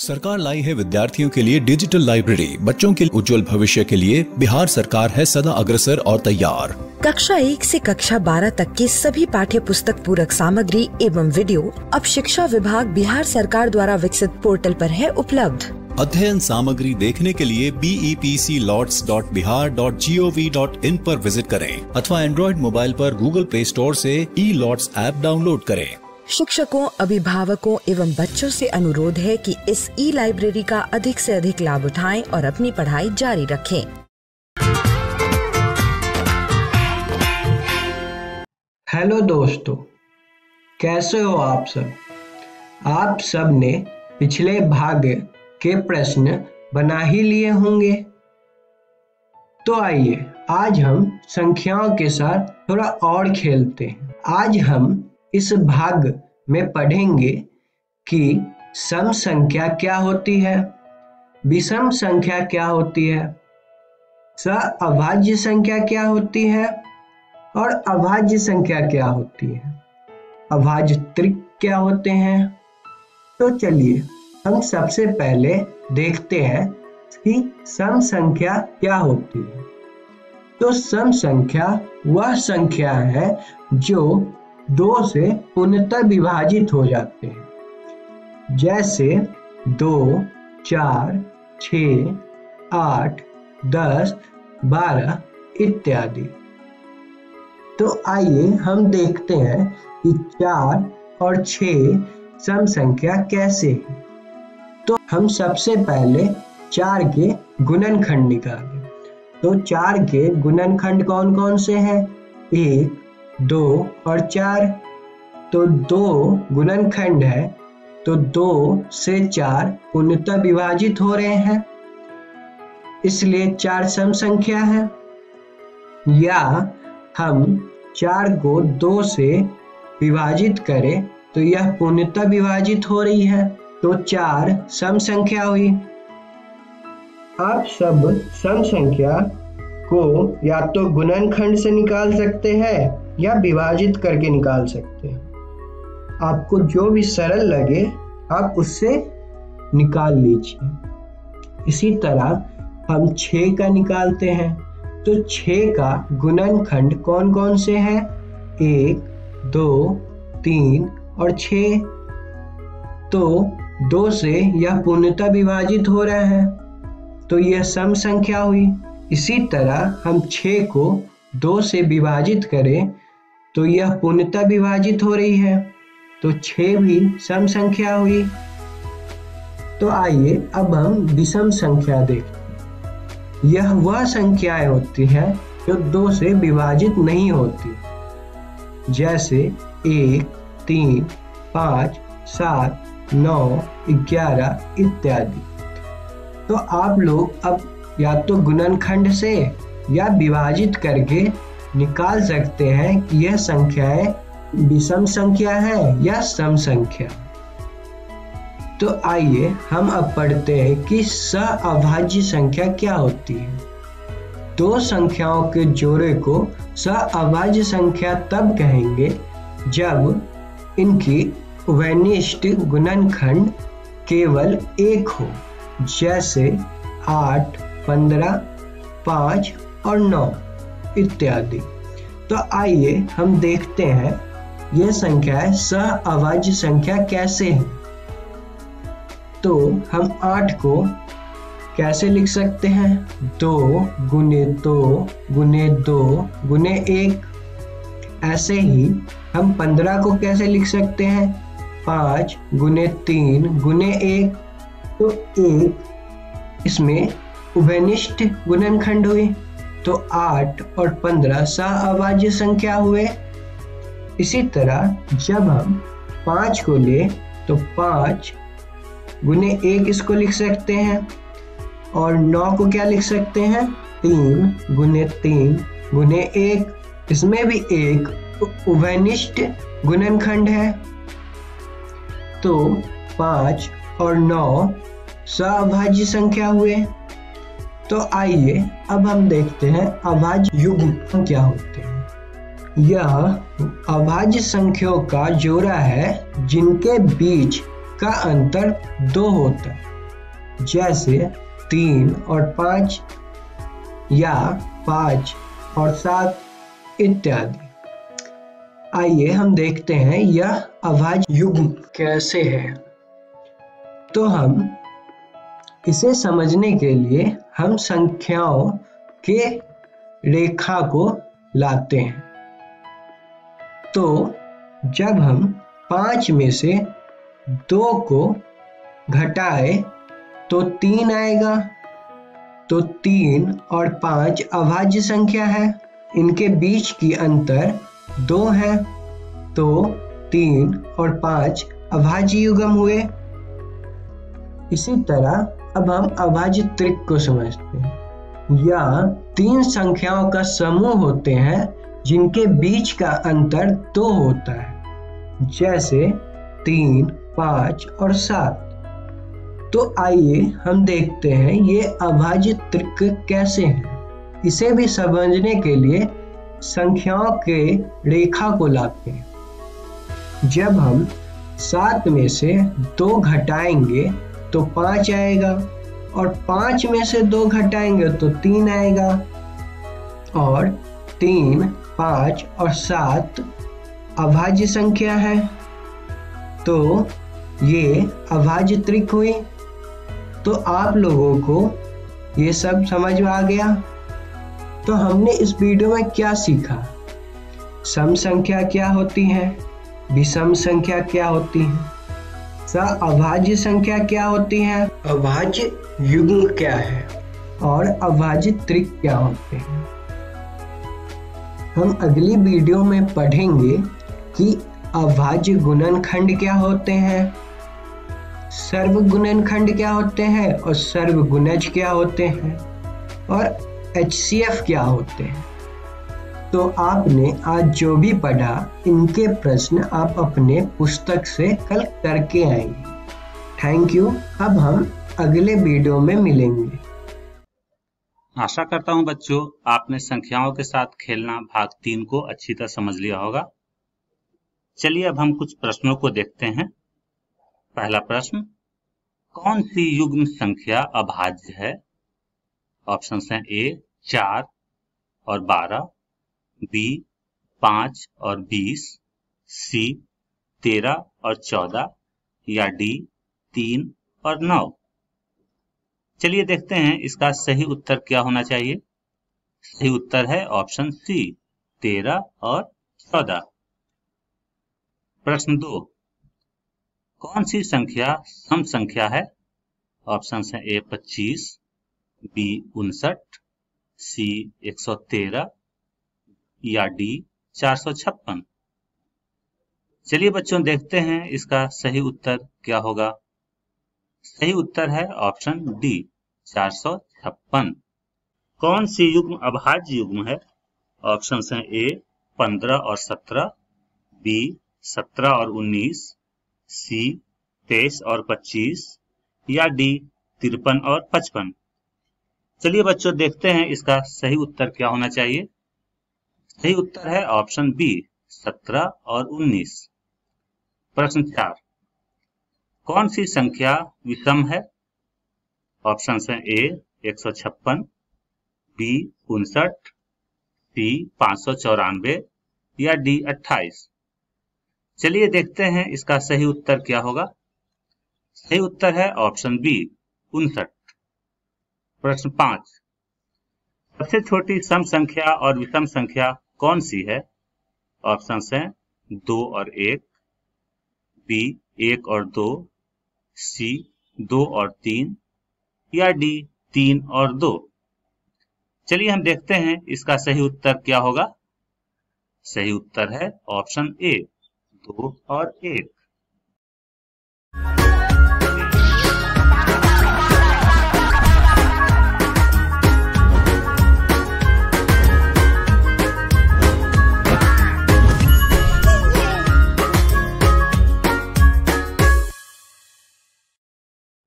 सरकार लाई है विद्यार्थियों के लिए डिजिटल लाइब्रेरी। बच्चों के उज्जवल भविष्य के लिए बिहार सरकार है सदा अग्रसर और तैयार। कक्षा 1 से कक्षा 12 तक की सभी पाठ्य पुस्तक पूरक सामग्री एवं वीडियो अब शिक्षा विभाग बिहार सरकार द्वारा विकसित पोर्टल पर है उपलब्ध। अध्ययन सामग्री देखने के लिए BEPCLots.bihar.gov.in पर विजिट करें अथवा एंड्रॉइड मोबाइल पर गूगल प्ले स्टोर से E-Lots ऐप डाउनलोड करें। शिक्षकों, अभिभावकों एवं बच्चों से अनुरोध है कि इस लाइब्रेरी का अधिक से अधिक लाभ उठाएं और अपनी पढ़ाई जारी रखें। हेलो दोस्तों, कैसे हो आप सब? आप सब ने पिछले भाग के प्रश्न बना ही लिए होंगे। तो आइए आज हम संख्याओं के साथ थोड़ा और खेलते हैं। आज हम इस भाग में पढ़ेंगे कि सम संख्या क्या होती है, विषम संख्या क्या होती है, सअभाज्य संख्या क्या होती है और अभाज्य संख्या क्या होती है, अभाज्य त्रिक क्या होते हैं। तो चलिए हम सबसे पहले देखते हैं कि सम संख्या क्या होती है। तो सम संख्या वह संख्या है जो 2 से पूर्णतः विभाजित हो जाते हैं, जैसे 2, 4, 6, 8, 10, 12 इत्यादि। तो आइए हम देखते हैं कि 4 और 6 सम संख्या कैसे है। तो हम सबसे पहले 4 के गुणनखंड निकालें। तो 4 के गुणनखंड कौन कौन से हैं? 1, 2 और 4। तो 2 गुणनखंड है, तो 2 से 4 पूर्णतः विभाजित हो रहे हैं, इसलिए 4 सम संख्या है। या हम 4 को 2 से विभाजित करें तो यह पूर्णतः विभाजित हो रही है, तो 4 सम संख्या हुई। आप सब सम संख्या को या तो गुणनखंड से निकाल सकते हैं या विभाजित करके निकाल सकते हैं। आपको जो भी सरल लगे आप उससे निकाल लीजिए। इसी तरह हम 6 का निकालते हैं। तो 6 का गुणनखंड कौन कौन से हैं? 1, 2, 3 और 6। तो 2 से यह पूर्णतः विभाजित हो रहा है, तो यह सम संख्या हुई। इसी तरह हम 6 को 2 से विभाजित करें तो यह पूर्णतः विभाजित हो रही है, तो 6 भी सम संख्या हुई। तो आइए अब हम विषम संख्या देखते हैं। यह वह संख्याएं होती है जो 2 से विभाजित नहीं होती, जैसे 1, 3, 5, 7, 9, 11 इत्यादि। तो आप लोग अब या तो गुणनखंड से या विभाजित करके निकाल सकते हैं कि यह संख्याएं विषम संख्या है या सम संख्या। तो आइए हम अब पढ़ते हैं कि सअभाज्य संख्या क्या होती है। 2 संख्याओं के जोड़े को सअभाज्य संख्या तब कहेंगे जब इनकी उभयनिष्ठ गुणनखंड केवल 1 हो, जैसे 8, 15, 5 और 9 इत्यादि। तो आइए हम देखते हैं यह संख्याएं सअभाज्य संख्या कैसे हैं। तो हम 8 को कैसे लिख सकते हैं? 2 गुने 2 गुने 2 गुने 1। ऐसे ही हम 15 को कैसे लिख सकते हैं? 5 गुने 3 गुने 1। तो 1 इसमें उभयनिष्ठ गुणनखंड हुए, तो 8 और 15 सअभाज्य संख्या हुए। इसी तरह जब हम 5 को ले तो 5 गुने 1 इसको लिख सकते हैं, और 9 को क्या लिख सकते हैं? 3 गुने 3 गुने 1। इसमें भी 1 उभयनिष्ठ गुणनखंड है, तो 5 और 9 सअभाज्य संख्या हुए। तो आइए अब हम देखते हैं अभाज्य युग्म क्या होते हैं। यह अभाज्य संख्याओं का जोड़ा है जिनके बीच का अंतर 2 होता है। जैसे 3 और 5 या 5 और 7 इत्यादि। आइए हम देखते हैं यह अभाज्य युग्म कैसे है। तो हम इसे समझने के लिए हम संख्याओं के रेखा को लाते हैं। तो जब हम 5 में से 2 को घटाए तो 3 आएगा। तो 3 और 5 अभाज्य संख्या है, इनके बीच की अंतर 2 है। तो 3 और 5 अभाज्य युग्म हुए। इसी तरह अब हम अभाज्य त्रिक को समझते हैं। यह 3 संख्याओं का समूह होते हैं जिनके बीच का अंतर 2 होता है, जैसे 3, 5 और 7। तो आइए हम देखते हैं ये अभाज्य त्रिक कैसे हैं। इसे भी समझने के लिए संख्याओं के रेखा को लाते हैं। जब हम 7 में से 2 घटाएंगे तो 5 आएगा, और 5 में से 2 घटाएंगे तो 3 आएगा, और 3, 5 और 7 अभाज्य संख्या है। तो ये अभाज्य त्रिक हुई। तो आप लोगों को ये सब समझ में आ गया। तो हमने इस वीडियो में क्या सीखा? सम संख्या क्या होती है, विषम संख्या क्या होती है, अभाज्य संख्या क्या होती है, अभाज्य युग्म क्या है, और अभाज्य त्रिक क्या होते हैं। हम अगली वीडियो में पढ़ेंगे कि अभाज्य गुणनखंड क्या होते हैं, सर्वगुणनखंड क्या होते हैं, और सर्वगुणज क्या होते हैं, और HCF क्या होते हैं। तो आपने आज जो भी पढ़ा, इनके प्रश्न आप अपने पुस्तक से कल करके आएंगे। Thank you. अब हम अगले वीडियो में मिलेंगे। आशा करता हूं बच्चों आपने संख्याओं के साथ खेलना भाग 3 को अच्छी तरह समझ लिया होगा। चलिए अब हम कुछ प्रश्नों को देखते हैं। पहला प्रश्न, कौन सी युग्म संख्या अभाज्य है? ऑप्शन हैं A 4 और 12, B 5 और 20, C 13 और 14, या D 3 और 9। चलिए देखते हैं इसका सही उत्तर क्या होना चाहिए। सही उत्तर है ऑप्शन C 13 और 14। प्रश्न 2, कौन सी संख्या सम संख्या है? ऑप्शन है A 25, B 59, C 113, या D 456। चलिए बच्चों देखते हैं इसका सही उत्तर क्या होगा। सही उत्तर है ऑप्शन D 456। कौन सी युग्म अभाज्य युग्म है? ऑप्शन हैं A 15 और 17, B 17 और 19, C 23 और 25, या D 53 और 55। चलिए बच्चों देखते हैं इसका सही उत्तर क्या होना चाहिए। सही उत्तर है ऑप्शन B 17 और 19। प्रश्न 4, कौन सी संख्या विषम है? ऑप्शन हैं A 156, B 59, C 594, या D 28। चलिए देखते हैं इसका सही उत्तर क्या होगा। सही उत्तर है ऑप्शन B 59। प्रश्न 5, सबसे छोटी सम संख्या और विषम संख्या कौन सी है? ऑप्शन हैं 2 और 1, B 1 और 2, C 2 और 3, या D 3 और 2। चलिए हम देखते हैं इसका सही उत्तर क्या होगा। सही उत्तर है ऑप्शन A 2 और 1।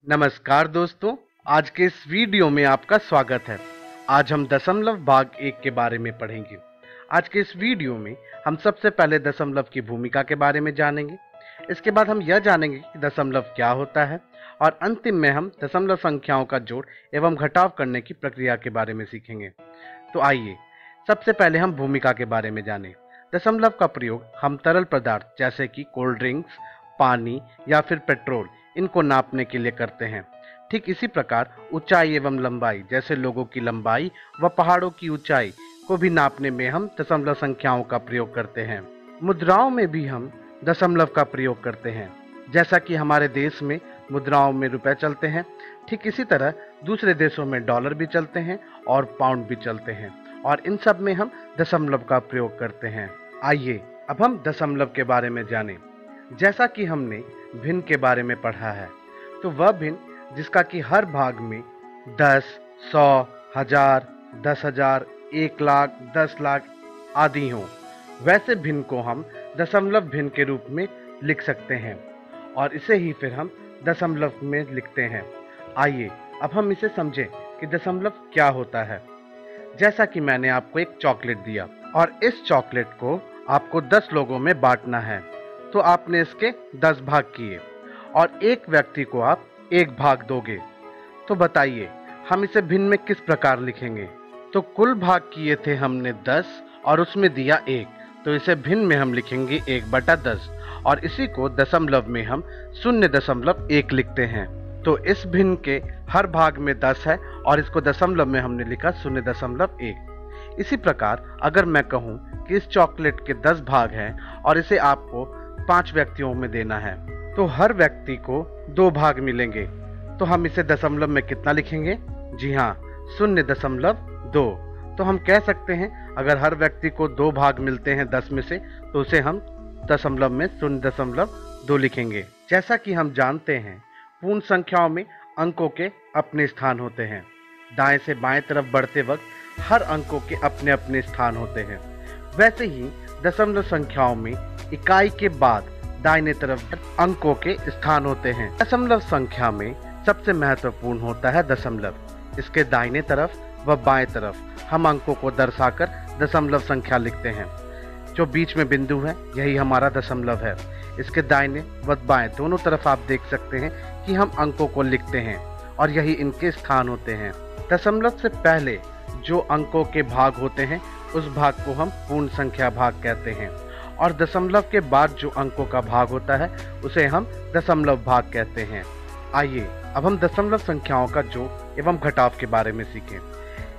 नमस्कार दोस्तों, आज के इस वीडियो में आपका स्वागत है। आज हम दशमलव भाग 1 के बारे में पढ़ेंगे। आज के इस वीडियो में हम सबसे पहले दशमलव की भूमिका के बारे में जानेंगे। इसके बाद हम यह जानेंगे कि दशमलव क्या होता है और अंतिम में हम दशमलव संख्याओं का जोड़ एवं घटाव करने की प्रक्रिया के बारे में सीखेंगे। तो आइए सबसे पहले हम भूमिका के बारे में जानें। दशमलव का प्रयोग हम तरल पदार्थ जैसे कि कोल्ड ड्रिंक्स, पानी या फिर पेट्रोल इनको नापने के लिए करते हैं। ठीक इसी प्रकार ऊंचाई एवं लंबाई जैसे लोगों की लंबाई व पहाड़ों की ऊंचाई को भी नापने में हम दशमलव संख्याओं का प्रयोग करते हैं। मुद्राओं में भी हम दशमलव का प्रयोग करते हैं। जैसा कि हमारे देश में मुद्राओं में रुपए चलते हैं, ठीक इसी तरह दूसरे देशों में डॉलर भी चलते हैं और पाउंड भी चलते हैं और इन सब में हम दशमलव का प्रयोग करते हैं। आइए अब हम दशमलव के बारे में जानें। जैसा कि हमने भिन्न के बारे में पढ़ा है, तो वह भिन्न जिसका कि हर भाग में 10, 100, 1000, 10,000, 1 लाख, 10 लाख आदि हों, वैसे भिन्न को हम दशमलव भिन्न के रूप में लिख सकते हैं और इसे ही फिर हम दशमलव में लिखते हैं। आइए अब हम इसे समझें कि दशमलव क्या होता है। जैसा कि मैंने आपको एक चॉकलेट दिया और इस चॉकलेट को आपको 10 लोगों में बांटना है, तो आपने इसके 10 भाग किए और एक व्यक्ति को आप 1 भाग दोगे। तो बताइए हम इसे भिन्न में किस प्रकार लिखेंगे। तो कुल भाग किए थे हमने 10 और उसमें दिया 1, तो इसे भिन्न में हम लिखेंगे 1/10 और इसी को दशमलव में हम 0.1 लिखते हैं। तो इस भिन्न के हर भाग में 10 है और इसको दशमलव में हमने लिखा 0.1। इसी प्रकार अगर मैं कहूँ कि इस चॉकलेट के 10 भाग हैं और इसे आपको 5 व्यक्तियों में देना है, तो हर व्यक्ति को 2 भाग मिलेंगे। तो हम इसे दशमलव में कितना लिखेंगे? जी हाँ, 0.2। तो हम कह सकते हैं अगर हर व्यक्ति को 2 भाग मिलते हैं 10 में से, तो उसे हम दशमलव में 0.2 लिखेंगे। जैसा कि हम जानते हैं पूर्ण संख्याओं में अंकों के अपने स्थान होते हैं। दाएं से बाएं तरफ बढ़ते वक्त हर अंकों के अपने अपने स्थान होते हैं। वैसे ही दशमलव संख्याओं में इकाई के बाद दाहिने तरफ अंकों के स्थान होते हैं। दशमलव संख्या में सबसे महत्वपूर्ण होता है दशमलव। इसके दाहिने तरफ व बाएं तरफ हम अंकों को दर्शाकर दशमलव संख्या लिखते हैं। जो बीच में बिंदु है यही हमारा दशमलव है। इसके दाहिने व बाएं दोनों तरफ आप देख सकते हैं कि हम अंकों को लिखते हैं और यही इनके स्थान होते हैं। दशमलव से पहले जो अंकों के भाग होते हैं उस भाग को हम पूर्ण संख्या भाग कहते हैं और दशमलव के बाद जो अंकों का भाग होता है उसे हम दशमलव भाग कहते हैं। आइए अब हम दशमलव संख्याओं का जोड़ एवं घटाव के बारे में सीखें।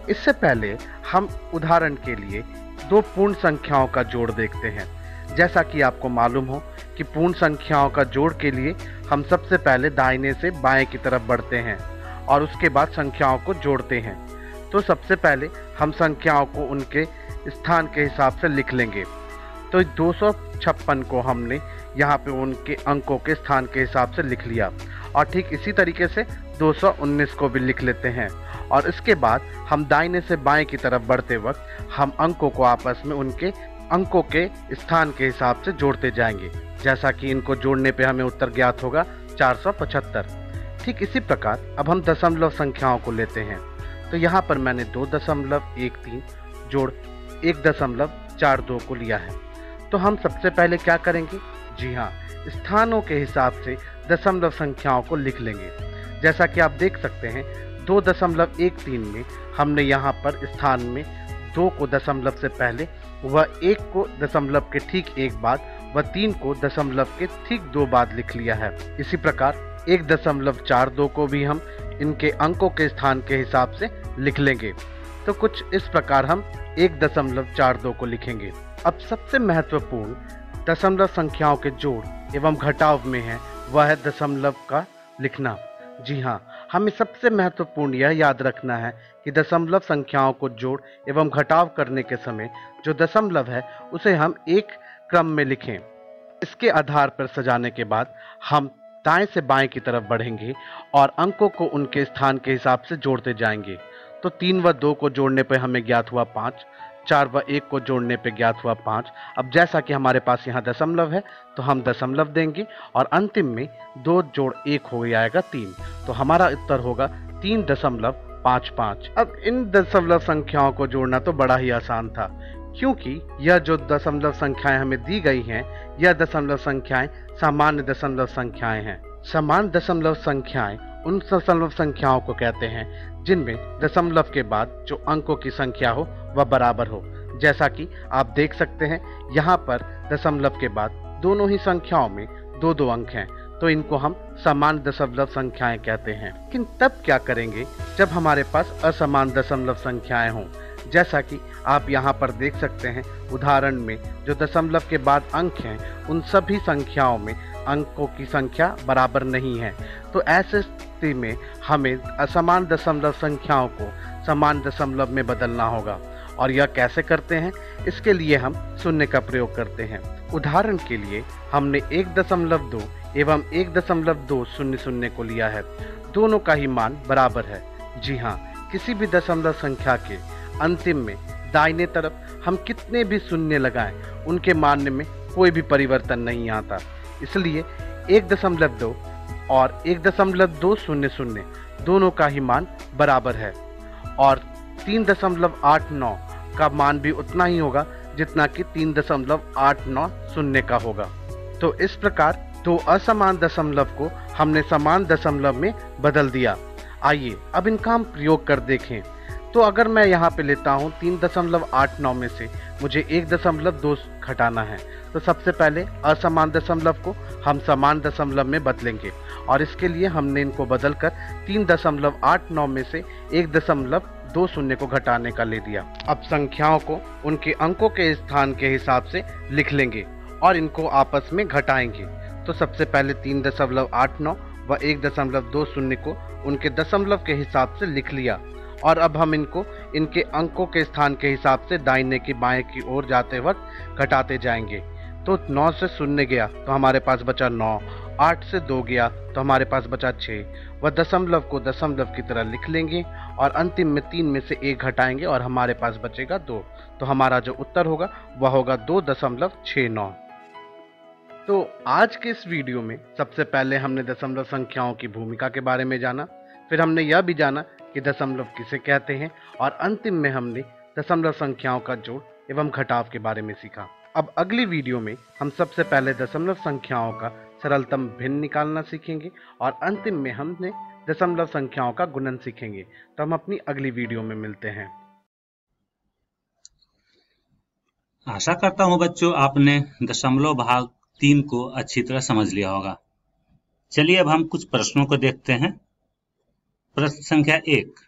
इससे पहले हम उदाहरण के लिए 2 पूर्ण संख्याओं का जोड़ देखते हैं। जैसा कि आपको मालूम हो कि पूर्ण संख्याओं का जोड़ के लिए हम सबसे पहले दाहिने से बाएं की तरफ बढ़ते हैं और उसके बाद संख्याओं को जोड़ते हैं। तो सबसे पहले हम संख्याओं को उनके स्थान के हिसाब से लिख लेंगे। तो 256 को हमने यहाँ पे उनके अंकों के स्थान के हिसाब से लिख लिया और ठीक इसी तरीके से 219 को भी लिख लेते हैं और इसके बाद हम दाहिने से बाएं की तरफ बढ़ते वक्त हम अंकों को आपस में उनके अंकों के स्थान के हिसाब से जोड़ते जाएंगे। जैसा कि इनको जोड़ने पे हमें उत्तर ज्ञात होगा 475। ठीक इसी प्रकार अब हम दशमलव संख्याओं को लेते हैं। तो यहाँ पर मैंने 2.13 जोड़ 1.42 को लिया है। तो हम सबसे पहले क्या करेंगे? जी हाँ, स्थानों के हिसाब से दशमलव संख्याओं को लिख लेंगे। जैसा कि आप देख सकते हैं 2.13 में हमने यहाँ पर स्थान में 2 को दशमलव से पहले व 1 को दशमलव के ठीक 1 बाद व 3 को दशमलव के ठीक 2 बाद लिख लिया है। इसी प्रकार 1.42 को भी हम इनके अंकों के स्थान के हिसाब से लिख लेंगे। तो कुछ इस प्रकार हम 1.42 को लिखेंगे। अब सबसे महत्वपूर्ण दशमलव संख्याओं के जोड़ एवं घटाव में है वह है दशमलव का लिखना। जी हाँ, हमें सबसे महत्वपूर्ण यह याद रखना है कि दशमलव संख्याओं को जोड़ एवं घटाव करने के समय जो दशमलव है उसे हम एक क्रम में लिखें। इसके आधार पर सजाने के बाद हम दाएं से बाएं की तरफ बढ़ेंगे और अंकों को उनके स्थान के हिसाब से जोड़ते जाएंगे। तो 3 व 2 को जोड़ने पर हमें ज्ञात हुआ 5, 4 व 1 को जोड़ने पे ज्ञात हुआ 5। अब जैसा कि हमारे पास यहाँ दशमलव है तो हम दशमलव देंगे और अंतिम में 2 जोड़ 1 हो जाएगा 3। तो हमारा उत्तर होगा 3.55। अब इन दशमलव संख्याओं को जोड़ना तो बड़ा ही आसान था, क्योंकि यह जो दशमलव संख्याएं हमें दी गई हैं, यह दशमलव संख्याएं सामान्य दशमलव संख्याएं हैं। सामान्य दशमलव संख्याएं उन दशमलव संख्याओं को कहते हैं जिनमें दशमलव के बाद जो अंकों की संख्या हो वह बराबर हो। जैसा कि आप देख सकते हैं, यहाँ पर दशमलव के बाद दोनों ही संख्याओं में 2-2 अंक हैं, तो इनको हम समान दशमलव संख्याएं कहते हैं। लेकिन तब क्या करेंगे जब हमारे पास असमान दशमलव संख्याएं हों। जैसा कि आप यहाँ पर देख सकते हैं, उदाहरण में जो दशमलव के बाद अंक हैं उन सभी संख्याओं में अंकों की संख्या बराबर नहीं है। तो ऐसे स्थिति में हमें असमान दशमलव संख्याओं को समान दशमलव में बदलना होगा। और यह कैसे करते हैं? इसके लिए हम शून्य का प्रयोग करते हैं। उदाहरण के लिए हमने 1.2 एवं 1.2 शून्य शून्य को लिया है। दोनों का ही मान बराबर है। जी हाँ, किसी भी दशमलव संख्या के अंतिम में दाहिने तरफ हम कितने भी शून्य लगाएं, उनके मान में कोई भी परिवर्तन नहीं आता। इसलिए 1.2 और 1.200 दोनों का ही मान बराबर है और 3.89 का मान भी उतना ही होगा जितना कि 3.890 का होगा। तो इस प्रकार दो असमान दशमलव को हमने समान दशमलव में बदल दिया। आइए अब इनका हम प्रयोग कर देखें। तो अगर मैं यहाँ पे लेता हूँ 3.89 में से मुझे 1.2 घटाना है, तो सबसे पहले असमान दशमलव को हम समान दशमलव में बदलेंगे और इसके लिए हमने इनको बदलकर 3.89 में से 1.20 को घटाने का ले दिया। अब संख्याओं को उनके अंकों के स्थान के हिसाब से लिख लेंगे और इनको आपस में घटाएंगे। तो सबसे पहले 3.89 व 1.20 को उनके दशमलव के हिसाब से लिख लिया और अब हम इनको इनके अंकों के स्थान के हिसाब से दाहिने की बाएं की ओर जाते वक्त घटाते जाएंगे। तो 9 से 0 गया तो हमारे पास बचा 9, 8 से 2 गया तो हमारे पास बचा 6। वह दशमलव को दशमलव की तरह लिख लेंगे और अंतिम में 3 में से 1 घटाएंगे और हमारे पास बचेगा 2। तो हमारा जो उत्तर होगा वह होगा 2.69। तो आज के इस वीडियो में सबसे पहले हमने दशमलव संख्याओं की भूमिका के बारे में जाना, फिर हमने यह भी जाना कि दशमलव किसे कहते हैं और अंतिम में हमने दशमलव संख्याओं का जोड़ एवं घटाव के बारे में सीखा। अब अगली वीडियो में हम सबसे पहले दशमलव संख्याओं का सरलतम भिन्न निकालना सीखेंगे और अंतिम में हमने दशमलव संख्याओं का गुणन सीखेंगे। तो हम अपनी अगली वीडियो में मिलते हैं। आशा करता हूं बच्चों आपने दशमलव भाग 3 को अच्छी तरह समझ लिया होगा। चलिए अब हम कुछ प्रश्नों को देखते हैं। प्रश्न संख्या 1,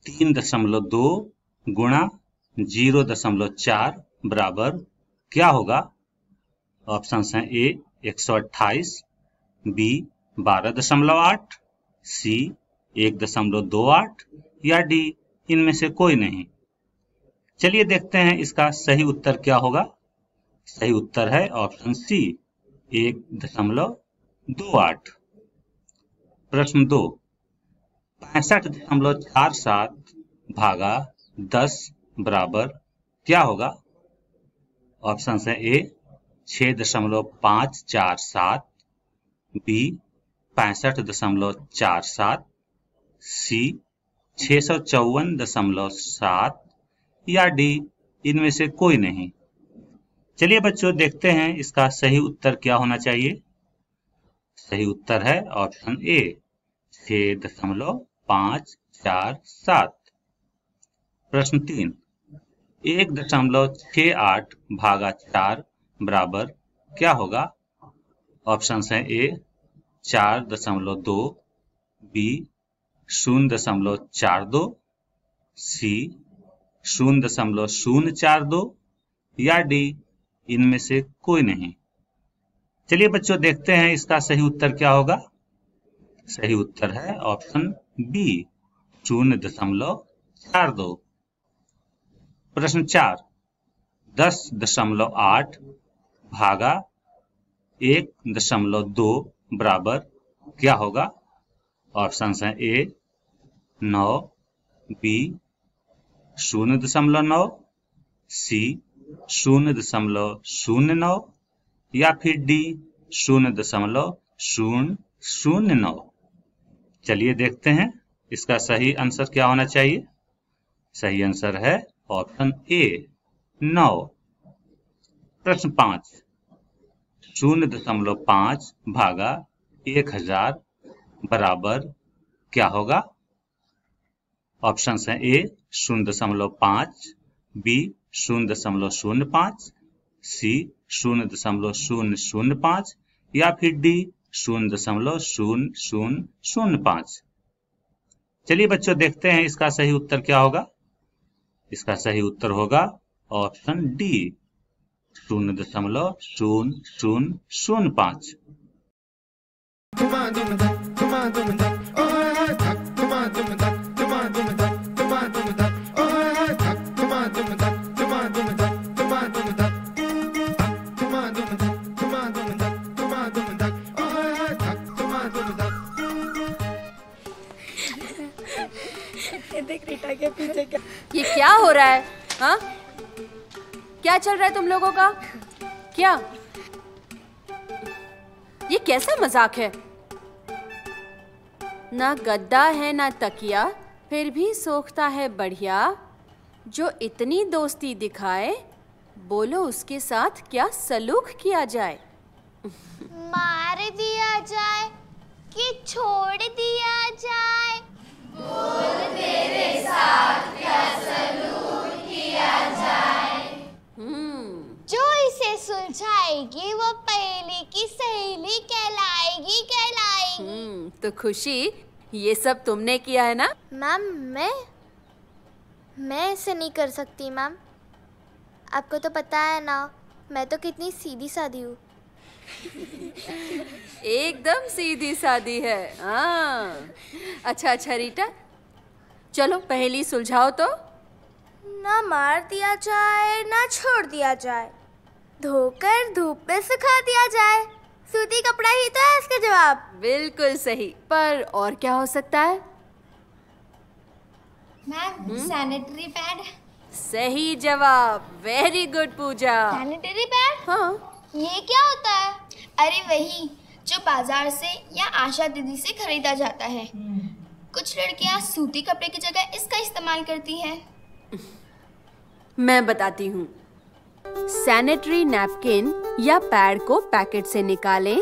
3.2 गुणा 0.4 बराबर क्या होगा? ऑप्शन है ए 128, बी 12.8, सी 1.28 या डी इनमें से कोई नहीं। चलिए देखते हैं इसका सही उत्तर क्या होगा। सही उत्तर है ऑप्शन सी 1.28। प्रश्न 2, 65.47 भागा 10 बराबर क्या होगा? ऑप्शन है ए 6.547, बी 65.47, सी 654.7 या डी इनमें से कोई नहीं। चलिए बच्चों देखते हैं इसका सही उत्तर क्या होना चाहिए। सही उत्तर है ऑप्शन ए 6.547। प्रश्न 3, 1.68 भागा 4 बराबर क्या होगा? ऑप्शन है ए 4.2, बी 0.42, सी 0.042 या डी इनमें से कोई नहीं। चलिए बच्चों देखते हैं इसका सही उत्तर क्या होगा। सही उत्तर है ऑप्शन बी 0.42। प्रश्न 4, 10.8 भागा 1.2 बराबर क्या होगा? ऑप्शन है ए 9, बी 0.9, सी 0.09 या फिर डी 0.009। चलिए देखते हैं इसका सही आंसर क्या होना चाहिए। सही आंसर है ऑप्शन ए 9। प्रश्न 5, 0.5 भागा 1000 बराबर क्या होगा? ऑप्शन है ए 0.5, बी 0.05, सी 0.005 या फिर डी 0.0005। चलिए बच्चों देखते हैं इसका सही उत्तर क्या होगा। इसका सही उत्तर होगा ऑप्शन डी 0.0005। देख रीटा के पीछे क्या ये क्या हो रहा है? हाँ, क्या चल रहा है तुम लोगों का? क्या ये कैसा मजाक है? ना गद्दा है ना तकिया, फिर भी सोखता है बढ़िया। जो इतनी दोस्ती दिखाए, बोलो उसके साथ क्या सलूक किया जाए। मार दिया जाए कि छोड़ दिया जाए, बोल तेरे साथ क्या सलूक किया जाए। जो इसे सुलझाएगी वो पहली की सहेली कहलाएगी कहलाएगी। तो खुशी, ये सब तुमने किया है ना? मैम मैं ऐसे नहीं कर सकती मैम। आपको तो पता है ना मैं तो कितनी सीधी सादी हूँ। एकदम सीधी सादी है। हाँ, अच्छा रीटा, चलो पहेली सुलझाओ तो। ना मार दिया जाए ना छोड़ दिया जाए, धोकर धूप में सुखा दिया जाए, सूती कपड़ा ही तो है इसका जवाब। बिल्कुल सही, पर और क्या हो सकता है? Ma'am sanitary pad. सही जवाब, very good Pooja. Sanitary pad? हाँ। ये क्या होता है? अरे वही जो बाजार से या आशा दीदी से खरीदा जाता है। कुछ लड़कियां सूती कपड़े की जगह इसका इस्तेमाल करती हैं। मैं बताती हूँ। सैनिटरी नैपकिन या पैड को पैकेट से निकालें,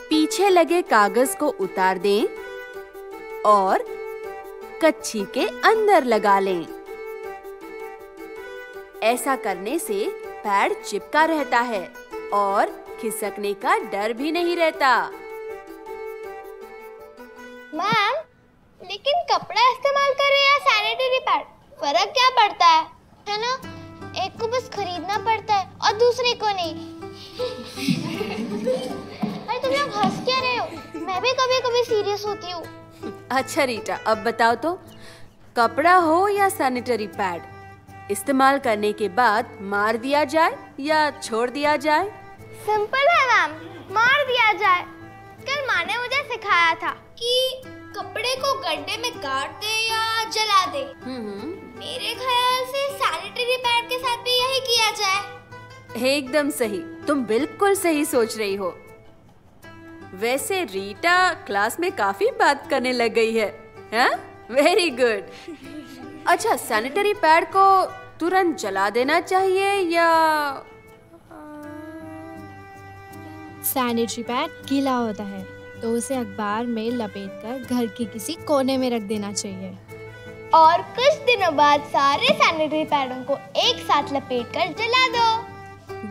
पीछे लगे कागज को उतार दें और कच्छी के अंदर लगा लें। ऐसा करने से पैड चिपका रहता है और खिसकने का डर भी नहीं रहता। मैम, लेकिन कपड़ा इस्तेमाल करें या सैनिटरी पैड, फर्क क्या पड़ता है ना? एक को बस खरीदना पड़ता है और दूसरे को नहीं। अरे तुम लोग हंस क्या रहे हो? मैं भी कभी कभी सीरियस होती हूँ। अच्छा रीटा, अब बताओ तो, कपड़ा हो या सैनिटरी पैड, इस्तेमाल करने के बाद मार दिया जाए या छोड़ दिया जाए? सिंपल है मैम, मार दिया जाए। कल माँ ने मुझे सिखाया था कि कपड़े को गड्ढे में गाड़ दे या जला दे। मेरे ख्याल से सैनिटरी पैड के साथ भी यही किया जाए। एकदम सही, तुम बिल्कुल सही सोच रही हो। वैसे रीटा क्लास में काफी बात करने लग गई है। हाँ? Very good. अच्छा, सैनिटरी पैड को तुरंत जला देना चाहिए या? सैनिटरी पैड गीला होता है तो उसे अखबार में लपेटकर घर के किसी कोने में रख देना चाहिए। और कुछ दिनों बाद सारे सैनिटरी पैडों को एक साथ लपेटकर जला दो।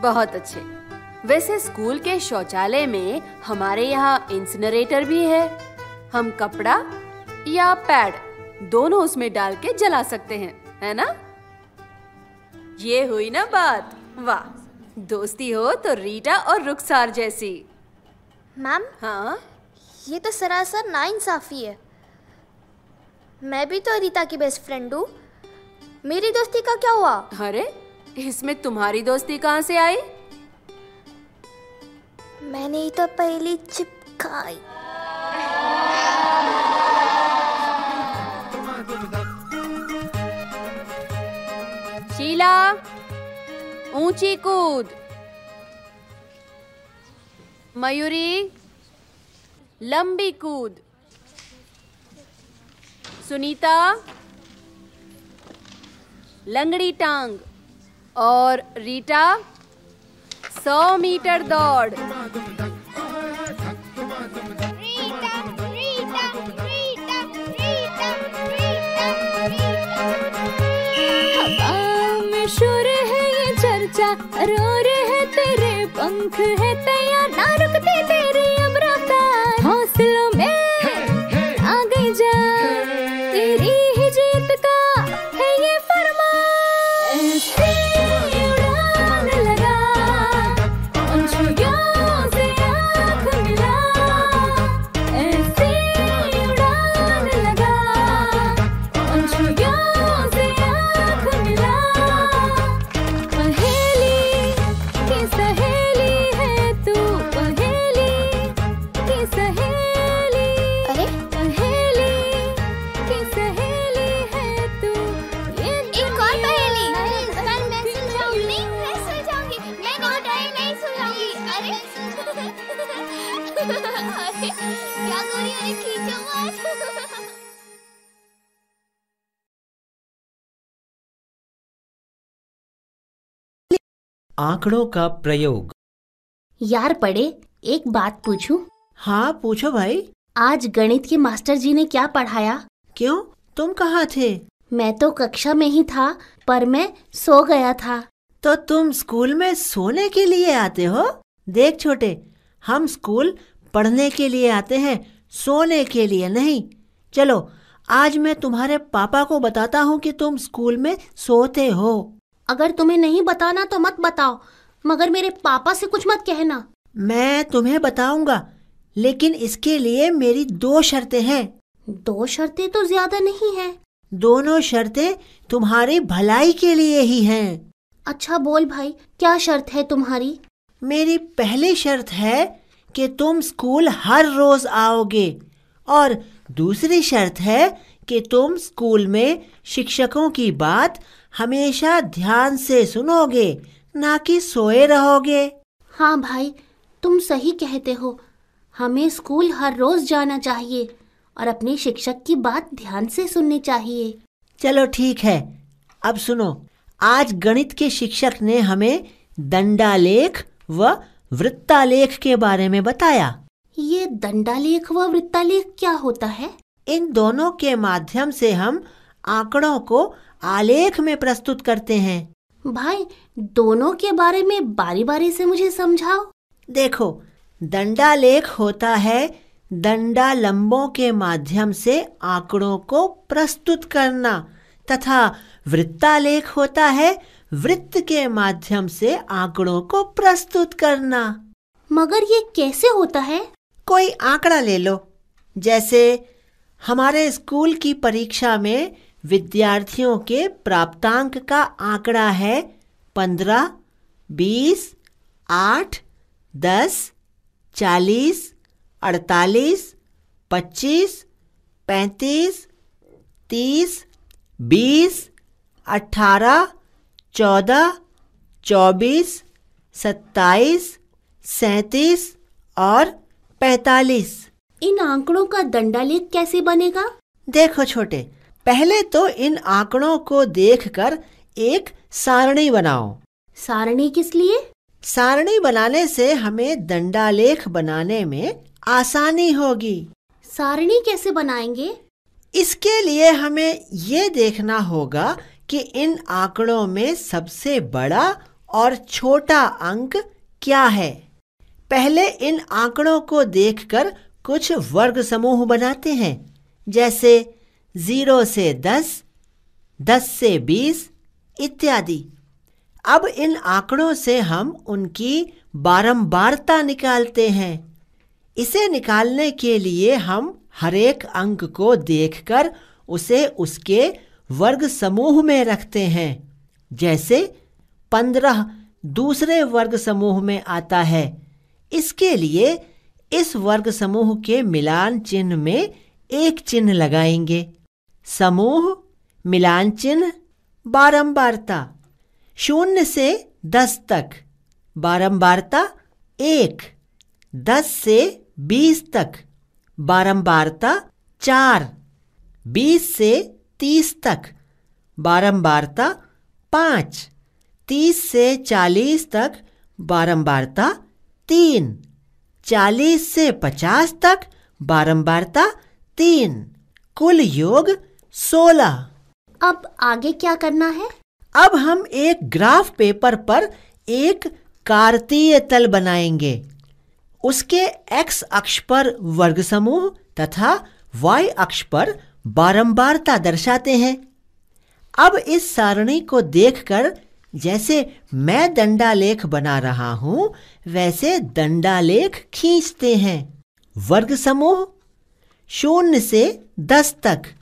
बहुत अच्छे। वैसे स्कूल के शौचालय में हमारे यहाँ इंसिनरेटर भी है। हम कपड़ा या पैड दोनों उसमें डाल के जला सकते हैं, है ना? ये हुई ना बात। वाह, दोस्ती हो तो रीटा और रुखसार जैसी। मैम, हाँ? ये तो सरासर नाइंसाफी है। मैं भी तो रीता की बेस्ट फ्रेंड हूँ। मेरी दोस्ती का क्या हुआ? अरे, इसमें तुम्हारी दोस्ती कहाँ से आई? मैंने ही तो पहली चिपकाई। शीला, ऊंची कूद। मयूरी, लंबी कूद। सुनीता, लंगड़ी टांग और रीटा 100 मीटर दौड़। शोर है ये चर्चा, रोर है तेरे पंख है तैयार, ना रुकते तेरी अब रफ्तार, हौसलों में आ गई जा, तेरी ही जीत का है ये फरमान। ऐसी उड़ान लगा, पंछियों से आँख मिला, ऐसी उड़ान लगा, पंछियों से आँख मिला। क्या गोरी, अरे खींचो मत। आंकड़ों का प्रयोग। यार पढ़े, एक बात पूछूं? हाँ पूछो भाई। आज गणित के मास्टर जी ने क्या पढ़ाया? क्यों, तुम कहाँ थे? मैं तो कक्षा में ही था, पर मैं सो गया था। तो तुम स्कूल में सोने के लिए आते हो? देख छोटे, हम स्कूल पढ़ने के लिए आते हैं, सोने के लिए नहीं। चलो आज मैं तुम्हारे पापा को बताता हूँ कि तुम स्कूल में सोते हो। अगर तुम्हें नहीं बताना तो मत बताओ, मगर मेरे पापा से कुछ मत कहना। मैं तुम्हें बताऊंगा, लेकिन इसके लिए मेरी 2 शर्तें हैं। 2 शर्तें तो ज्यादा नहीं हैं। दोनों शर्तें तुम्हारी भलाई के लिए ही हैं। अच्छा बोल भाई, क्या शर्त है तुम्हारी? मेरी पहली शर्त है कि तुम स्कूल हर रोज आओगे, और दूसरी शर्त है कि तुम स्कूल में शिक्षकों की बात हमेशा ध्यान से सुनोगे, ना कि सोए रहोगे। हाँ भाई, तुम सही कहते हो। हमें स्कूल हर रोज जाना चाहिए और अपने शिक्षक की बात ध्यान से सुननी चाहिए। चलो ठीक है, अब सुनो। आज गणित के शिक्षक ने हमें दंडालेख व वृत्तालेख के बारे में बताया। ये दंडालेख व वृत्तालेख क्या होता है? इन दोनों के माध्यम से हम आंकड़ों को आलेख में प्रस्तुत करते हैं। भाई, दोनों के बारे में बारी बारी से मुझे समझाओ। देखो, दंडालेख होता है दंडालंबों के माध्यम से आंकड़ों को प्रस्तुत करना, तथा वृत्तालेख होता है वृत्त के माध्यम से आंकड़ों को प्रस्तुत करना। मगर ये कैसे होता है? कोई आंकड़ा ले लो। जैसे हमारे स्कूल की परीक्षा में विद्यार्थियों के प्राप्तांक का आंकड़ा है 15, 20, 8, 10, 40, 48, 25, 35, 30, 20, 18, 14, 24, 27, 37 और 45। इन आंकड़ों का दंडालेख कैसे बनेगा? देखो छोटे, पहले तो इन आंकड़ों को देखकर एक सारणी बनाओ। सारणी किस लिए? सारणी बनाने से हमें दंडालेख बनाने में आसानी होगी। सारणी कैसे बनाएंगे? इसके लिए हमें ये देखना होगा कि इन आंकड़ों में सबसे बड़ा और छोटा अंक क्या है। पहले इन आंकड़ों को देखकर कुछ वर्ग समूह बनाते हैं, जैसे 0 से 10, 10 से 20 इत्यादि। अब इन आंकड़ों से हम उनकी बारंबारता निकालते हैं। इसे निकालने के लिए हम हर एक अंक को देखकर उसे उसके वर्ग समूह में रखते हैं। जैसे 15 दूसरे वर्ग समूह में आता है। इसके लिए इस वर्ग समूह के मिलान चिन्ह में एक चिन्ह लगाएंगे। समूह, मिलान चिन्ह, बारंबारता। 0 से 10 तक बारंबारता 1, 10 से 20 तक बारंबारता 4, 20 से 30 तक बारंबारता 5, 30 से 40 तक बारंबारता 3, 40 से 50 तक बारंबारता 3, कुल योग 16। अब आगे क्या करना है? अब हम एक ग्राफ पेपर पर एक कार्तीय तल बनाएंगे। उसके x अक्ष पर वर्ग समूह तथा y अक्ष पर बारंबारता दर्शाते हैं। अब इस सारणी को देखकर जैसे मैं दंडालेख बना रहा हूं वैसे दंडालेख खींचते हैं। वर्ग समूह 0 से 10 तक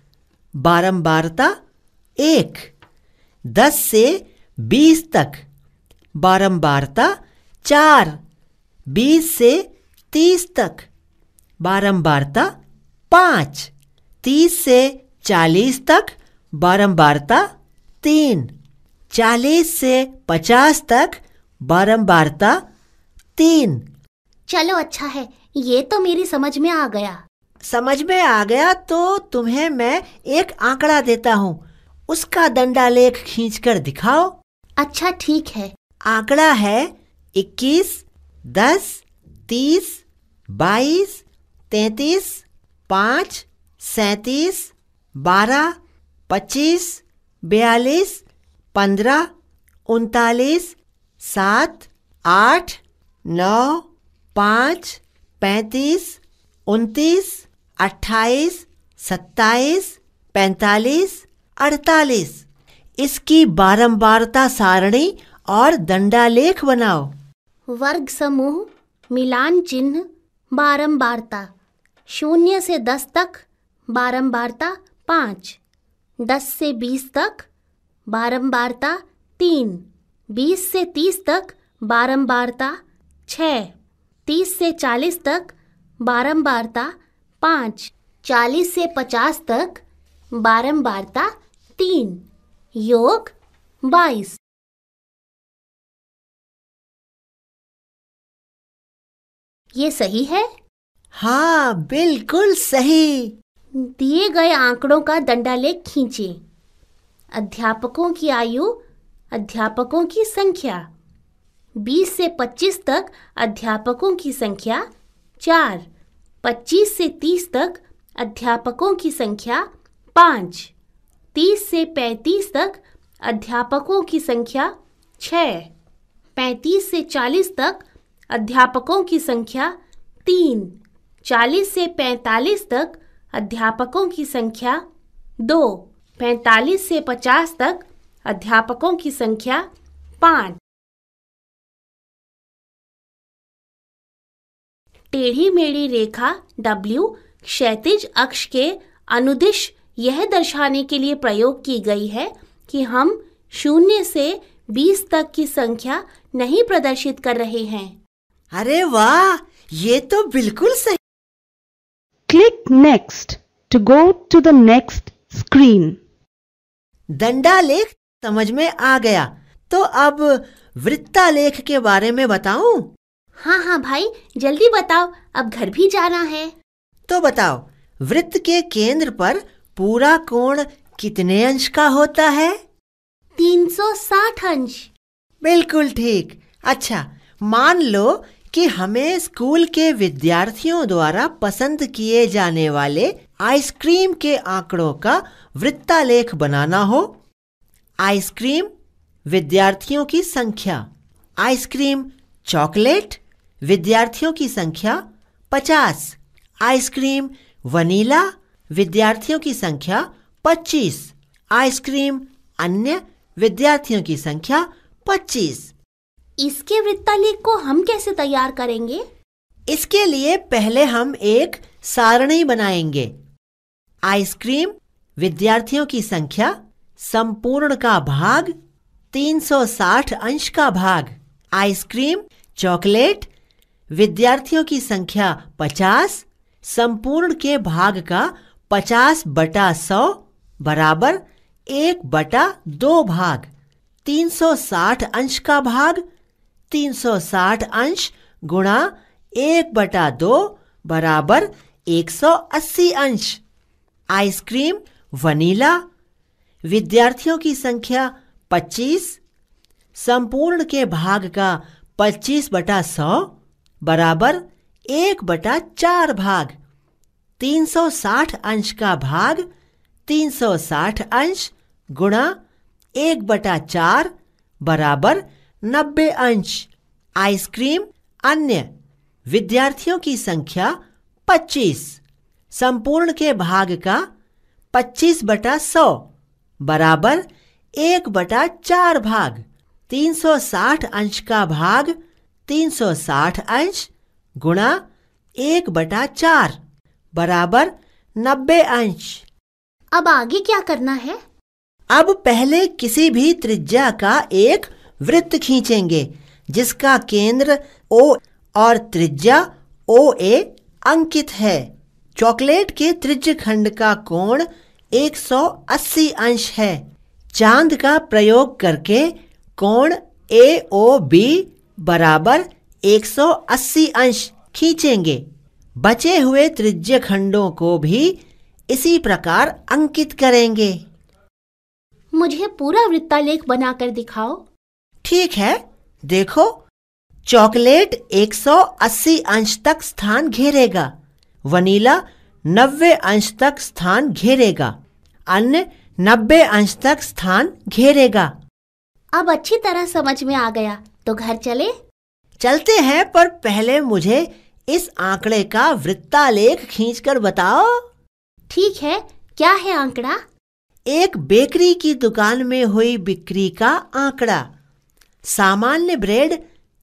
बारंबारता 1, 10 से 20 तक बारंबारता 4, 20 से 30 तक बारंबारता 5, 30 से 40 तक बारंबारता 3, 40 से 50 तक बारंबारता 3। चलो अच्छा है, ये तो मेरी समझ में आ गया। समझ में आ गया तो तुम्हें मैं एक आंकड़ा देता हूँ, उसका दंडालेख खींचकर दिखाओ। अच्छा ठीक है। आंकड़ा है 21, 10, 30, 22, 33, 5, 37, 12, 25, 42, 15, 39, 7, 8, 9, 5, 35, 29, 28, 27, 45, 48। इसकी बारंबारता सारणी और दंडालेख बनाओ। वर्ग समूह, मिलान चिन्ह, बारंबारता 0 से 10 तक बारंबारता 5, 10 से 20 तक बारंबारता 3, 20 से 30 तक बारंबारता 6, 30 से 40 तक बारंबारता 5, 40 से 50 तक बारंबारता 3, योग 22। ये सही है? हाँ, बिल्कुल सही। दिए गए आंकड़ों का दंडालेख खींचें। अध्यापकों की आयु, अध्यापकों की संख्या 20 से 25 तक अध्यापकों की संख्या 4, 25 से 30 तक अध्यापकों की संख्या 5, 30 से 35 तक अध्यापकों की संख्या 6, 35 से 40 तक अध्यापकों की संख्या 3, 40 से 45 तक अध्यापकों की संख्या 2, 45 से 50 तक अध्यापकों की संख्या 5। टेढ़ी मेढ़ी रेखा W क्षैतिज अक्ष के अनुदिश यह दर्शाने के लिए प्रयोग की गई है कि हम 0 से 20 तक की संख्या नहीं प्रदर्शित कर रहे हैं। अरे वाह, ये तो बिल्कुल सही। Click next to go to the next screen. दंडालेख समझ में आ गया, तो अब वृत्तालेख के बारे में बताऊं? हाँ हाँ भाई, जल्दी बताओ, अब घर भी जाना है। तो बताओ, वृत्त के केंद्र पर पूरा कोण कितने अंश का होता है? 360 अंश। बिल्कुल ठीक। अच्छा, मान लो कि हमें स्कूल के विद्यार्थियों द्वारा पसंद किए जाने वाले आइसक्रीम के आंकड़ों का वृत्तालेख बनाना हो। आइसक्रीम, विद्यार्थियों की संख्या। आइसक्रीम चॉकलेट, विद्यार्थियों की संख्या 50। आइसक्रीम वनीला, विद्यार्थियों की संख्या 25। आइसक्रीम अन्य, विद्यार्थियों की संख्या 25। इसके वृत्तालेख को हम कैसे तैयार करेंगे? इसके लिए पहले हम एक सारणी बनाएंगे। आइसक्रीम, विद्यार्थियों की संख्या, संपूर्ण का भाग, 360 अंश का भाग। आइसक्रीम चॉकलेट, विद्यार्थियों की संख्या 50, संपूर्ण के भाग का 50/100 बराबर 1/2 भाग। 360 अंश का भाग, 360 अंश गुणा 1/2 बराबर 180 अंश। Ice cream vanilla. विद्यार्थियों की संख्या 25। संपूर्ण के भाग का 25/100 बराबर 1/4 भाग। 360 अंश का भाग 360 अंश गुणा 1/4 बराबर 90 अंश। आइसक्रीम अन्य। विद्यार्थियों की संख्या 25। संपूर्ण के भाग का 25/100 बराबर 1/4 भाग। 360 अंश का भाग 360 अंश गुणा 1/4 बराबर 90 अंश। अब आगे क्या करना है? अब पहले किसी भी त्रिज्या का एक वृत्त खींचेंगे जिसका केंद्र O और त्रिज्या OA अंकित है। चॉकलेट के त्रिज्यखंड का कोण 180 अंश है। चांद का प्रयोग करके कोण AOB बराबर 180 अंश खींचेंगे। बचे हुए त्रिज्यखंडों को भी इसी प्रकार अंकित करेंगे। मुझे पूरा वृत्तालेख बनाकर दिखाओ। ठीक है, देखो, चॉकलेट 180 अंश तक स्थान घेरेगा, वनीला 90 अंश तक स्थान घेरेगा, अन्य 90 अंश तक स्थान घेरेगा। अब अच्छी तरह समझ में आ गया, तो घर चले? चलते हैं, पर पहले मुझे इस आंकड़े का वृत्तालेख खींचकर बताओ। ठीक है, क्या है आंकड़ा? एक बेकरी की दुकान में हुई बिक्री का आंकड़ा। सामान्य ब्रेड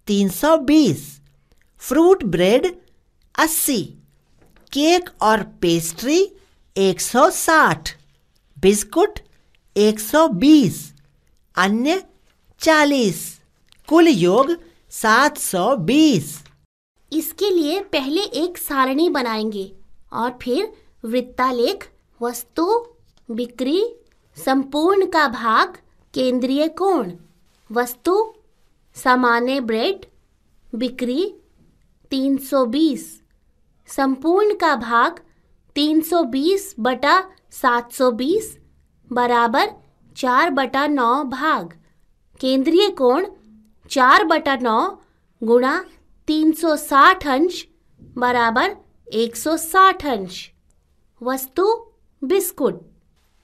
320, फ्रूट ब्रेड 80, केक और पेस्ट्री 160, बिस्कुट 120, अन्य 40, कुल योग 720। इसके लिए पहले एक सारणी बनाएंगे और फिर वृत्तालेख, वस्तु, बिक्री, संपूर्ण का भाग, केंद्रीय कोण। वस्तु सामान्य ब्रेड, बिक्री 320, संपूर्ण का भाग 320/720 बराबर 4/9 भाग। केंद्रीय कोण 4/9 गुणा 360 अंश बराबर 160 अंश। वस्तु बिस्कुट,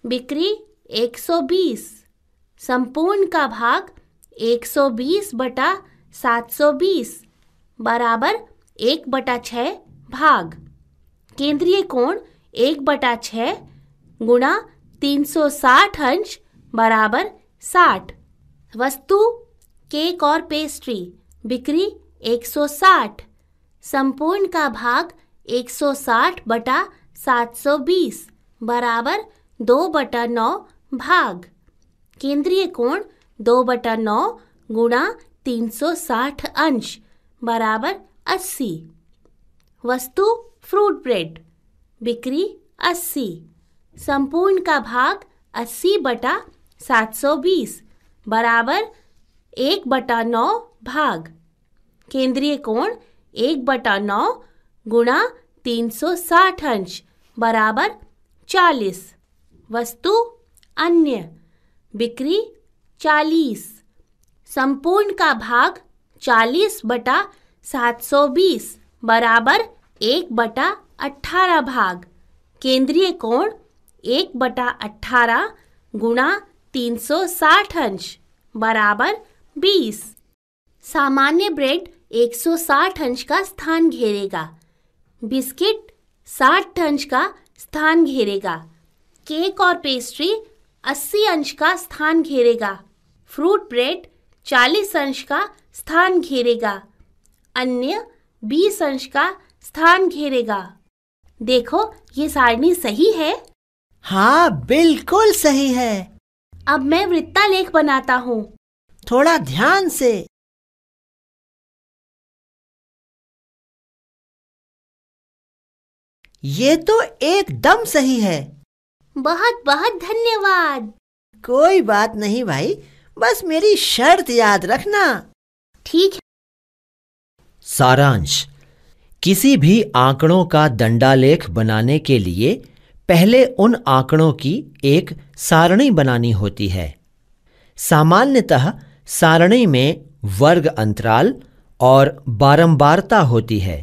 बिक्री 120, संपूर्ण का भाग 120/720 बराबर 1/6 भाग। केंद्रीय कोण 1/6 गुणा 360 अंश बराबर 60। वस्तु केक और पेस्ट्री, बिक्री 160, संपूर्ण का भाग 160/720 बराबर 2/9 भाग। केंद्रीय कोण 2/9 गुणा 360 अंश बराबर 80। वस्तु फ्रूट ब्रेड, बिक्री 80, संपूर्ण का भाग 80/720 बराबर 1/9 भाग। केंद्रीय कोण 1/9 गुणा 360 अंश बराबर 40। वस्तु अन्य, बिक्री 40, संपूर्ण का भाग 40/720 बराबर 1/18 भाग। केंद्रीय कोण 1/18 गुणा 360 अंश बराबर 20। सामान्य ब्रेड 160 अंश का स्थान घेरेगा, बिस्किट 60 अंश का स्थान घेरेगा, केक और पेस्ट्री 80 अंश का स्थान घेरेगा, फ्रूट ब्रेड 40 अंश का स्थान घेरेगा, अन्य 20 अंश का स्थान घेरेगा। देखो, ये सारणी सही है? हाँ, बिल्कुल सही है। अब मैं वृत्तालेख बनाता हूँ। थोड़ा ध्यान से। ये तो एकदम सही है। बहुत बहुत धन्यवाद। कोई बात नहीं भाई, बस मेरी शर्त याद रखना। ठीक है। सारांश: किसी भी आंकड़ों का दंडालेख बनाने के लिए पहले उन आंकड़ों की एक सारणी बनानी होती है। सामान्यतः सारणी में वर्ग अंतराल और बारंबारता होती है।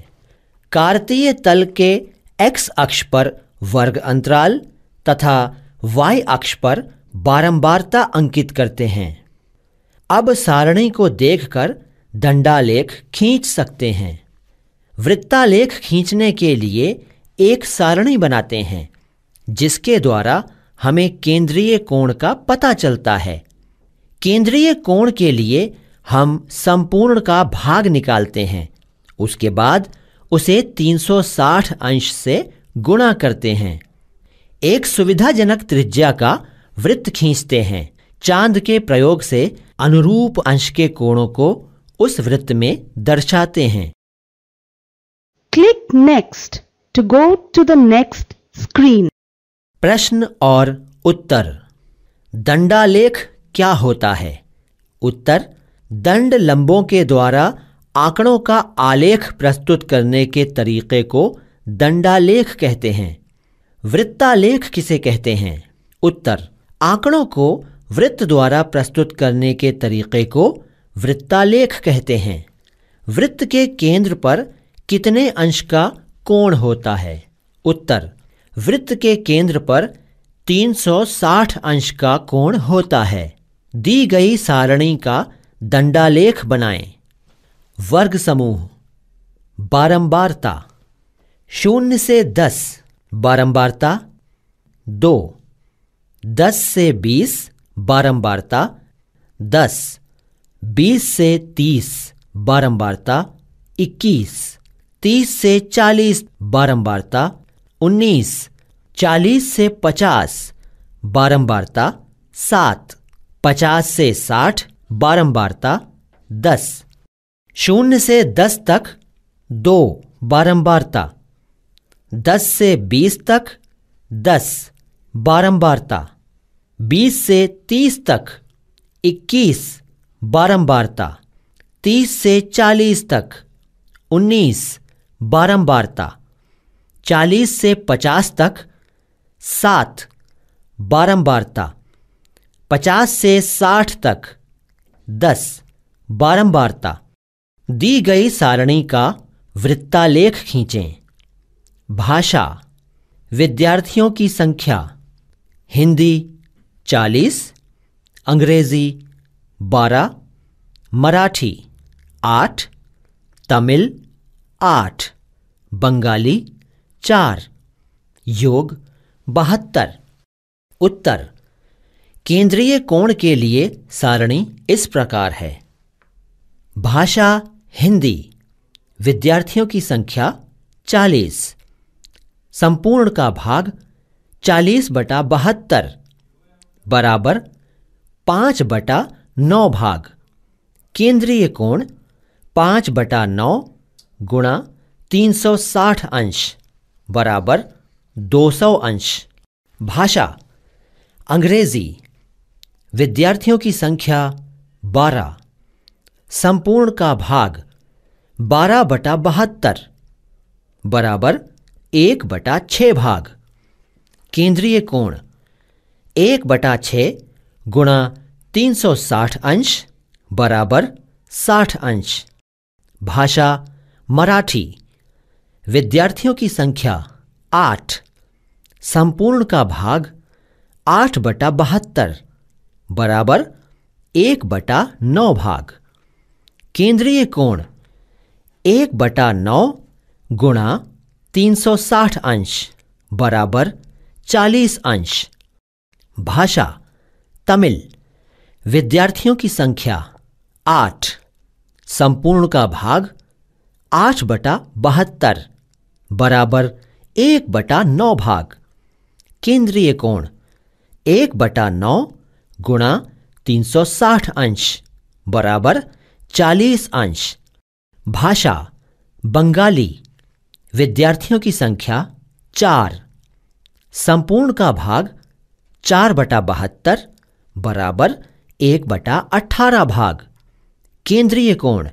कार्तीय तल के x अक्ष पर वर्ग अंतराल तथा y अक्ष पर बारंबारता अंकित करते हैं। अब सारणी को देखकर दंडालेख खींच सकते हैं। वृत्तालेख खींचने के लिए एक सारणी बनाते हैं जिसके द्वारा हमें केंद्रीय कोण का पता चलता है। केंद्रीय कोण के लिए हम संपूर्ण का भाग निकालते हैं, उसके बाद उसे 360 अंश से गुणा करते हैं। एक सुविधाजनक त्रिज्या का वृत्त खींचते हैं। चांद के प्रयोग से अनुरूप अंश के कोणों को उस वृत्त में दर्शाते हैं। Click next to go to the next screen. प्रश्न और उत्तर। दंडालेख क्या होता है? उत्तर: दंड लंबों के द्वारा आंकड़ों का आलेख प्रस्तुत करने के तरीके को दंडालेख कहते हैं। वृत्तालेख किसे कहते हैं? उत्तर: आंकड़ों को वृत्त द्वारा प्रस्तुत करने के तरीके को वृत्तालेख कहते हैं। वृत्त के केंद्र पर कितने अंश का कोण होता है? उत्तर: वृत्त के केंद्र पर 360 अंश का कोण होता है। दी गई सारणी का दंडालेख बनाएं। वर्ग समूह। बारंबारता 0 से 10 बारंबारता 2, 10 से 20 बारंबारता 10, 20 से 30 बारंबारता 21, 30 से 40 बारंबारता 19, 40 से 50 बारंबारता 7, 50 से 60 बारंबारता 10, 0 से 10 तक 2 बारंबारता, 10 से 20 तक 10 बारंबारता, 20 से 30 तक 21 बारंबारता, 30 से 40 तक 19 बारंबारता, 40 से 50 तक 7 बारंबारता, 50 से 60 तक 10 बारंबारता। दी गई सारणी का वृत्तालेख खींचें। भाषा: विद्यार्थियों की संख्या: हिंदी 40, अंग्रेजी 12, मराठी 8, तमिल 8, बंगाली 4, योग 72। उत्तर: केंद्रीय कोण के लिए सारणी इस प्रकार है। भाषा हिंदी, विद्यार्थियों की संख्या 40, संपूर्ण का भाग 40/72 बराबर 5/9 भाग। केंद्रीय कोण 5/9 गुणा 360 अंश बराबर 200 अंश। भाषा अंग्रेजी, विद्यार्थियों की संख्या 12, संपूर्ण का भाग 12/72 बराबर 1/6 भाग। केंद्रीय कोण 1/6 गुणा 360 अंश बराबर 60 अंश। भाषा मराठी, विद्यार्थियों की संख्या 8, संपूर्ण का भाग 8/72 बराबर 1/9 भाग। केंद्रीय कोण 1/9 गुणा 360 अंश बराबर 40 अंश। भाषा तमिल, विद्यार्थियों की संख्या 8, संपूर्ण का भाग 8/72 बराबर 1/9 भाग। केंद्रीय कोण 1/9 गुणा 360 अंश बराबर 40 अंश। भाषा बंगाली, विद्यार्थियों की संख्या 4, संपूर्ण का भाग 4/72 बराबर 1/18 भाग। केंद्रीय कोण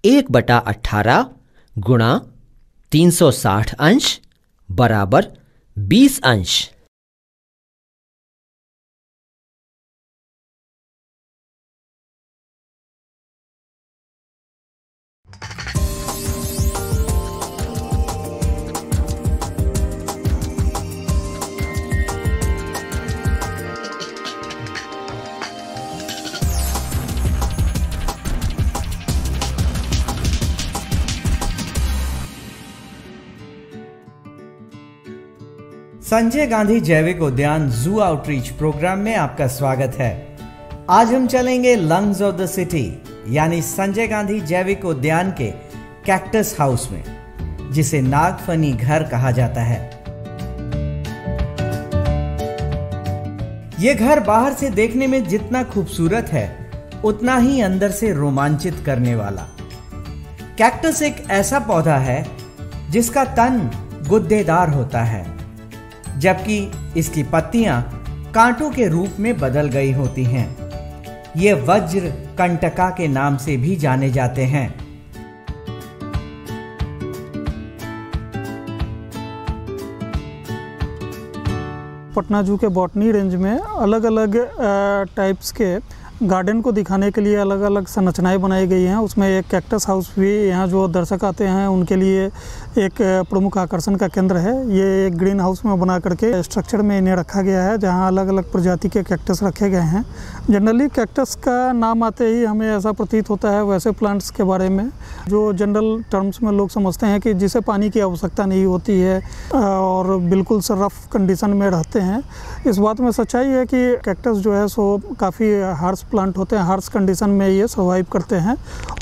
1/18 गुणा 360 अंश बराबर 20 अंश। संजय गांधी जैविक उद्यान जू आउटरीच प्रोग्राम में आपका स्वागत है। आज हम चलेंगे लंग्स ऑफ द सिटी यानी संजय गांधी जैविक उद्यान के कैक्टस हाउस में, जिसे नागफनी घर कहा जाता है। यह घर बाहर से देखने में जितना खूबसूरत है उतना ही अंदर से रोमांचित करने वाला। कैक्टस एक ऐसा पौधा है जिसका तन गुद्देदार होता है, जबकि इसकी पत्तियां कांटों के रूप में बदल गई होती हैं। ये वज्र कंटका के नाम से भी जाने जाते हैं। पटना जू के बॉटनी रेंज में अलग अलग टाइप्स के गार्डन को दिखाने के लिए अलग अलग संरचनाएं बनाई गई हैं। उसमें एक कैक्टस हाउस भी यहाँ जो दर्शक आते हैं उनके लिए एक प्रमुख आकर्षण का केंद्र है। ये एक ग्रीन हाउस में बना करके स्ट्रक्चर में इन्हें रखा गया है, जहाँ अलग अलग प्रजाति के कैक्टस रखे गए हैं। जनरली कैक्टस का नाम आते ही हमें ऐसा प्रतीत होता है वैसे प्लांट्स के बारे में जो जनरल टर्म्स में लोग समझते हैं कि जिसे पानी की आवश्यकता नहीं होती है और बिल्कुल रफ कंडीशन में रहते हैं। इस बात में सच्चाई है कि कैक्टस जो है सो काफ़ी हार्श प्लांट होते हैं, हार्श कंडीशन में ये सर्वाइव करते हैं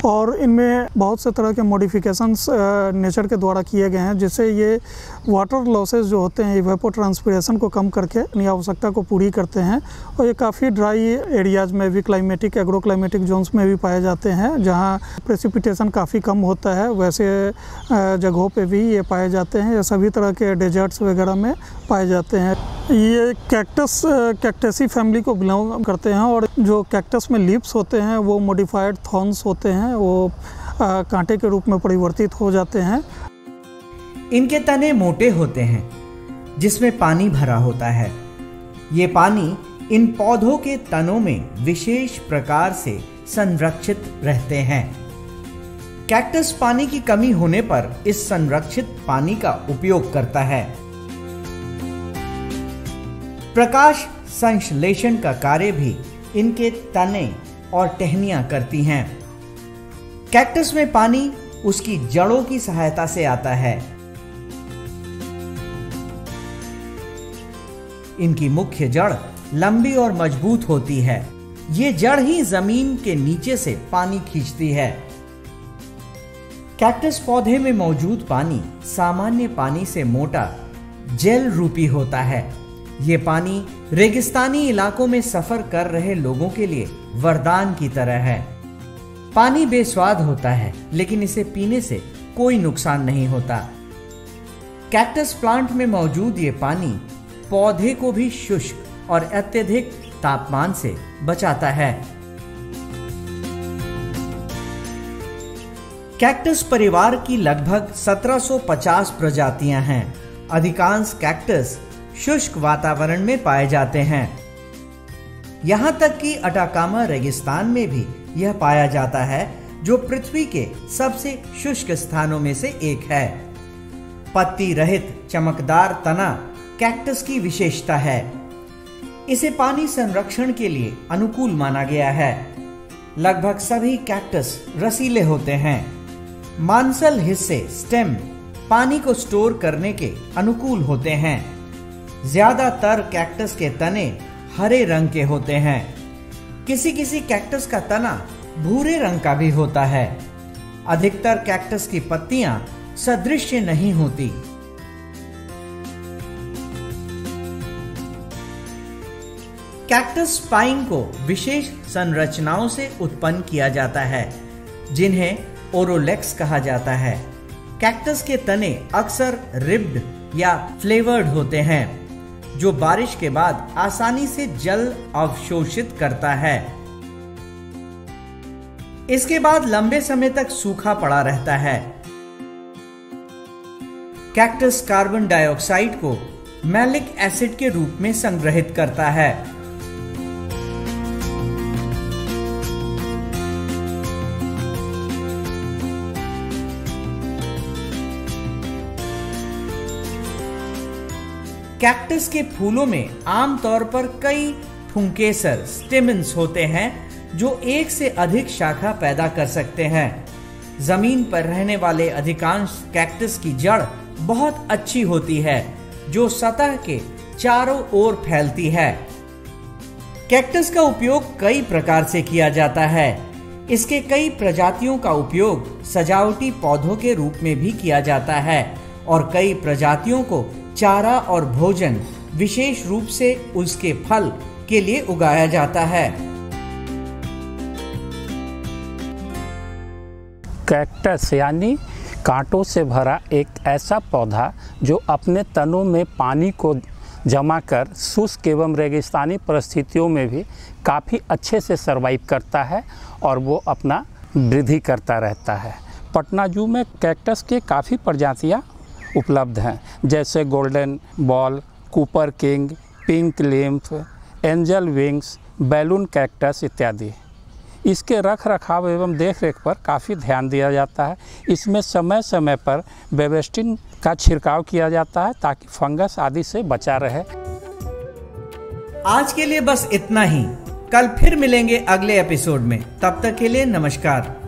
और इनमें बहुत से तरह के मॉडिफिकेशंस नेचर के द्वारा किए गए हैं, जिससे ये वाटर लॉसेस जो होते हैं इवेपोट्रांसपिरेशन को कम करके अपनी आवश्यकता को पूरी करते हैं। और ये काफ़ी ड्राई एरियाज़ में भी, क्लाइमेटिक एग्रो क्लाइमेटिक जोन्स में भी पाए जाते हैं, जहाँ प्रेसिपिटेशन काफ़ी कम होता है वैसे जगहों पे भी ये पाए जाते हैं। ये सभी तरह के डेजर्ट्स वगैरह में पाए जाते हैं। ये कैक्टसी फैमिली को बिलोंग करते हैं और जो कैक्टस में लीव्स होते हैं वो मॉडिफाइड थॉर्न्स होते हैं, वो कांटे के रूप में परिवर्तित हो जाते हैं। इनके तने मोटे होते हैं जिसमें पानी भरा होता है। ये पानी इन पौधों के तनों में विशेष प्रकार से संरक्षित रहते हैं। कैक्टस पानी की कमी होने पर इस संरक्षित पानी का उपयोग करता है। प्रकाश संश्लेषण का कार्य भी इनके तने और टहनियां करती हैं। कैक्टस में पानी उसकी जड़ों की सहायता से आता है। इनकी मुख्य जड़ लंबी और मजबूत होती है। ये जड़ ही जमीन के नीचे से पानी खींचती है। कैक्टस पौधे में मौजूद पानी सामान्य पानी से मोटा जेल रूपी होता है। ये पानी रेगिस्तानी इलाकों में सफर कर रहे लोगों के लिए वरदान की तरह है। पानी बेस्वाद होता है, लेकिन इसे पीने से कोई नुकसान नहीं होता। कैक्टस प्लांट में मौजूद ये पानी पौधे को भी शुष्क और अत्यधिक तापमान से बचाता है। कैक्टस परिवार की लगभग 1750 प्रजातियां हैं। अधिकांश कैक्टस शुष्क वातावरण में पाए जाते हैं। यहां तक कि अटाकामा रेगिस्तान में भी यह पाया जाता है, जो पृथ्वी के सबसे शुष्क स्थानों में से एक है। पत्ती रहित चमकदार तना कैक्टस की विशेषता है। इसे पानी संरक्षण के लिए अनुकूल माना गया है। लगभग सभी कैक्टस रसीले होते हैं। मांसल हिस्से स्टेम पानी को स्टोर करने के अनुकूल होते हैं। ज्यादातर कैक्टस के तने हरे रंग के होते हैं। किसी किसी कैक्टस का तना भूरे रंग का भी होता है। अधिकतर कैक्टस की पत्तियां सदृश्य नहीं होती। कैक्टस स्पाइन को विशेष संरचनाओं से उत्पन्न किया जाता है, जिन्हें ओरोलेक्स कहा जाता है। कैक्टस के तने अक्सर रिब्ड या फ्लेवर्ड होते हैं, जो बारिश के बाद आसानी से जल अवशोषित करता है। इसके बाद लंबे समय तक सूखा पड़ा रहता है। कैक्टस कार्बन डाइऑक्साइड को मैलिक एसिड के रूप में संग्रहित करता है। कैक्टस के फूलों में आमतौर पर कई फुंकेसर स्टेमन्स होते हैं जो एक से अधिक शाखा पैदा कर सकते हैं। जमीन पर रहने वाले अधिकांश कैक्टस की जड़ बहुत अच्छी होती है जो सतह के चारों ओर फैलती है। कैक्टस का उपयोग कई प्रकार से किया जाता है। इसके कई प्रजातियों का उपयोग सजावटी पौधों के रूप में भी किया जाता है और कई प्रजातियों को चारा और भोजन विशेष रूप से उसके फल के लिए उगाया जाता है। कैक्टस यानी कांटों से भरा एक ऐसा पौधा जो अपने तनों में पानी को जमा कर शुष्क एवं रेगिस्तानी परिस्थितियों में भी काफ़ी अच्छे से सर्वाइव करता है और वो अपना वृद्धि करता रहता है। पटना जू में कैक्टस के काफ़ी प्रजातियाँ उपलब्ध हैं, जैसे golden ball, Cooper king, pink lymph, angel wings, balloon cactus इत्यादि। इसके रख रखाव एवं देखरेख पर काफ़ी ध्यान दिया जाता है। इसमें समय समय पर बेवेस्टिन का छिड़काव किया जाता है ताकि फंगस आदि से बचा रहे। आज के लिए बस इतना ही। कल फिर मिलेंगे अगले एपिसोड में। तब तक के लिए नमस्कार।